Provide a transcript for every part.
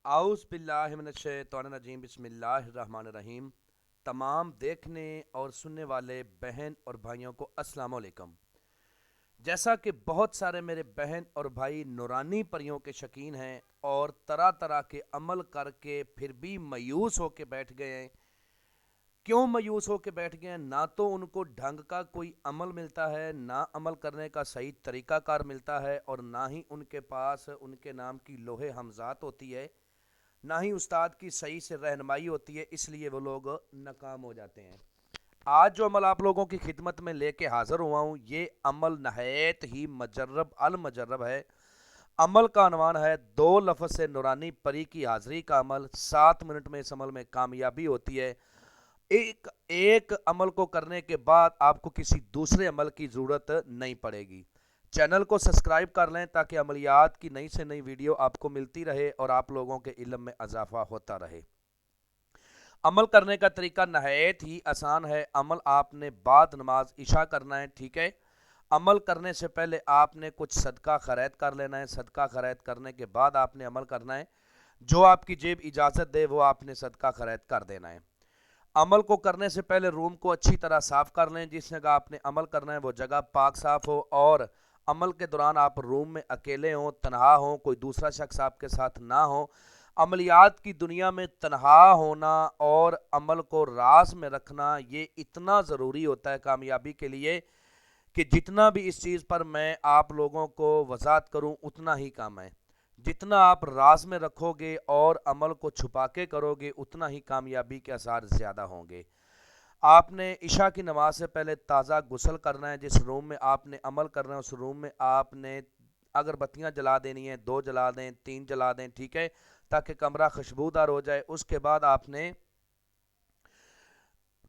आउज़ बिल्लाहि मिनश्शैतानिर्रजीम बिस्मिल्लाहिर्रहमानिर्रहीम। तमाम देखने और सुनने वाले बहन और भाइयों को अस्सलाम वालेकुम। जैसा कि बहुत सारे मेरे बहन और भाई नूरानी परियों के शकीन हैं और तरह तरह के अमल करके फिर भी मायूस होके बैठ गए हैं। क्यों मायूस होके बैठ गए हैं? ना तो उनको ढंग का कोई अमल मिलता है, ना अमल करने का सही तरीक़ाकार मिलता है, और ना ही उनके पास उनके नाम की लोहे हमजात होती है, ना ही उस्ताद की सही से रहनुमाई होती है। इसलिए वो लोग नाकाम हो जाते हैं। आज जो अमल आप लोगों की खिदमत में लेके हाज़िर हुआ हूँ, ये अमल नहायत ही मजर्रब अल मजर्रब है। अमल का अनवान है 2 लफ्ज़ से नूरानी परी की हाज़िरी का अमल। 7 मिनट में इस अमल में कामयाबी होती है। एक एक अमल को करने के बाद आपको किसी दूसरे अमल की ज़रूरत नहीं पड़ेगी। चैनल को सब्सक्राइब कर लें ताकि अमलियात की नई से नई वीडियो आपको मिलती रहे और आप लोगों के इल्म में इजाफा होता रहे। अमल करने का तरीका नहायत ही आसान है। अमल आपने बाद नमाज इशा करना है, ठीक है। अमल करने से पहले आपने कुछ सदका खैरात कर लेना है। सदका खैरात करने के बाद आपने अमल करना है। जो आपकी जेब इजाज़त दे वो आपने सदका खैरात कर देना है। अमल को करने से पहले रूम को अच्छी तरह साफ़ कर लें। जिस जगह आपने अमल करना है वो जगह पाक साफ़ हो, और अमल के दौरान आप रूम में अकेले हों, तनहा हों, कोई दूसरा शख्स आपके साथ ना हो। अमलियात की दुनिया में तनहा होना और अमल को राज में रखना ये इतना ज़रूरी होता है कामयाबी के लिए कि जितना भी इस चीज़ पर मैं आप लोगों को वजाहत करूं उतना ही कम है। जितना आप राज में रखोगे और अमल को छुपा के करोगे उतना ही कामयाबी के आसार ज़्यादा होंगे। आपने इशा की नमाज से पहले ताज़ा गुस्ल करना है। जिस रूम में आपने अमल करना है उस रूम में आपने अगरबत्तियाँ जला देनी है, 2 जला दें, 3 जला दें, ठीक है, ताकि कमरा खुशबूदार हो जाए। उसके बाद आपने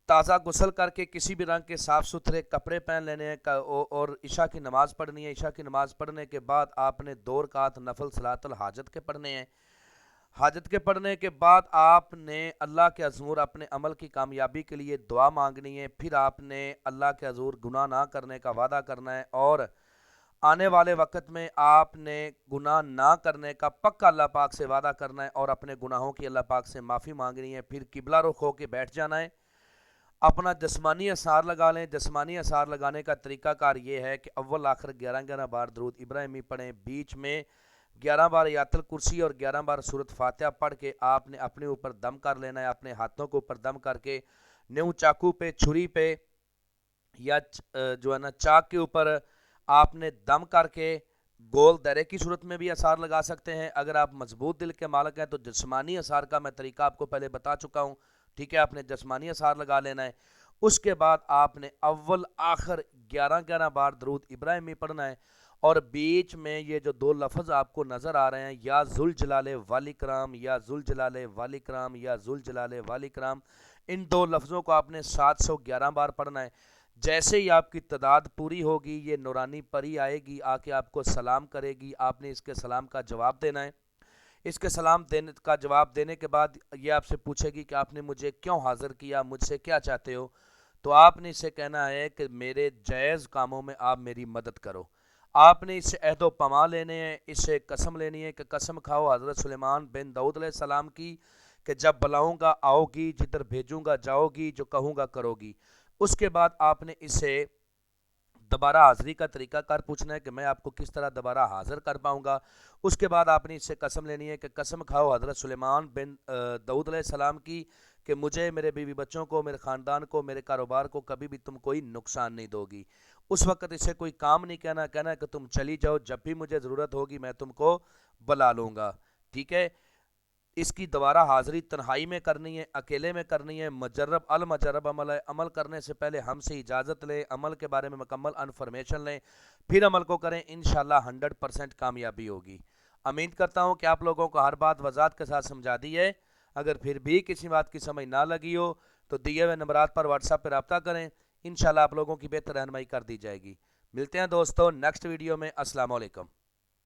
ताज़ा गुस्ल करके किसी भी रंग के साफ़ सुथरे कपड़े पहन लेने हैं और इशा की नमाज़ पढ़नी है। इशा की नमाज़ पढ़ने के बाद आपने 2 रकात नफल सलातुल हाजत के पढ़ने हैं। हाजत के पढ़ने के बाद आपने अल्लाह के हज़ूर अपने अमल की कामयाबी के लिए दुआ मांगनी है। फिर आपने अल्लाह के हज़ूर गुनाह ना करने का वादा करना है और आने वाले वक्त में आपने गुनाह ना करने का पक्का अल्लाह पाक से वादा करना है और अपने गुनाहों की अल्लाह पाक से माफ़ी मांगनी है। फिर किबला रुख होकर बैठ जाना है। अपना जिस्मानी आसार लगा लें। जिस्मानी आसार लगाने का तरीकाकार ये है कि अव्वल आखिर 11-11 बार दरूद इब्राहिमी पढ़ें। बीच में 11 बार यातल कुर्सी और 11 बार सूरत फातिहा पढ़ के आपने अपने ऊपर दम कर लेना है। अपने हाथों के ऊपर दम करके न्यू चाकू पे, छुरी पे या जो है ना चाक के ऊपर आपने दम करके गोल दायरे की सूरत में भी आसार लगा सकते हैं। अगर आप मजबूत दिल के मालिक हैं तो जिस्मानी आसार का मैं तरीका आपको पहले बता चुका हूँ, ठीक है। आपने जिस्मानी आसार लगा लेना है। उसके बाद आपने अव्वल आखिर 11-11 बार दरूद इब्राहिमी पढ़ना है और बीच में ये जो 2 लफ्ज़ आपको नज़र आ रहे हैं, या जुल जलाले वाली कराम, या जुल जलाले वाली कराम, या जुल जलाले वाली कराम, इन 2 लफ्ज़ों को आपने 711 बार पढ़ना है। जैसे ही आपकी तादाद पूरी होगी ये नूरानी परी आएगी, आके आपको सलाम करेगी। आपने इसके सलाम का जवाब देना है। इसके सलाम देने का जवाब देने के बाद ये आपसे पूछेगी कि आपने मुझे क्यों हाज़िर किया, मुझसे क्या चाहते हो। तो आपने इसे कहना है कि मेरे जायज़ कामों में आप मेरी मदद करो। आपने इससे अहद व पमा लेने हैं, इससे कसम लेनी है कि कसम खाओ हज़रत सुलेमान बिन दाऊद अलैहिस्सलाम की कि जब बुलाऊंगा आओगी, जिधर भेजूंगा जाओगी, जो कहूँगा करोगी। उसके बाद आपने इसे दोबारा हाज़िरी का तरीकाकार पूछना है कि मैं आपको किस तरह दोबारा हाज़िर कर पाऊँगा। उसके बाद आपने इससे कसम लेनी है कि कसम खाओ हज़रत सुलेमान बिन दाऊद अलैहिस्सलाम की कि मुझे, मेरे बीवी बच्चों को, मेरे ख़ानदान को, मेरे कारोबार को कभी भी तुम कोई नुकसान नहीं दोगी। उस वक़्त इसे कोई काम नहीं कहना, कहना है कि तुम चली जाओ, जब भी मुझे ज़रूरत होगी मैं तुमको बुला लूँगा, ठीक है। इसकी दोबारा हाज़िरी तन्हाई में करनी है, अकेले में करनी है। मजर्रब अल मजर्रब अमल है। अमल करने से पहले हमसे इजाज़त लें, अमल के बारे में मुकम्मल इन्फॉर्मेशन लें, फिर अमल को करें। इंशाल्लाह 100% कामयाबी होगी। उम्मीद करता हूँ कि आप लोगों को हर बात वजाहत के साथ समझा दी है। अगर फिर भी किसी बात की समझ ना लगी हो तो दिए हुए नंबरात पर व्हाट्सएप पर रब्ता करें। इंशाल्लाह आप लोगों की बेहतर रहनुमाई कर दी जाएगी। मिलते हैं दोस्तों नेक्स्ट वीडियो में। अस्सलाम वालेकुम।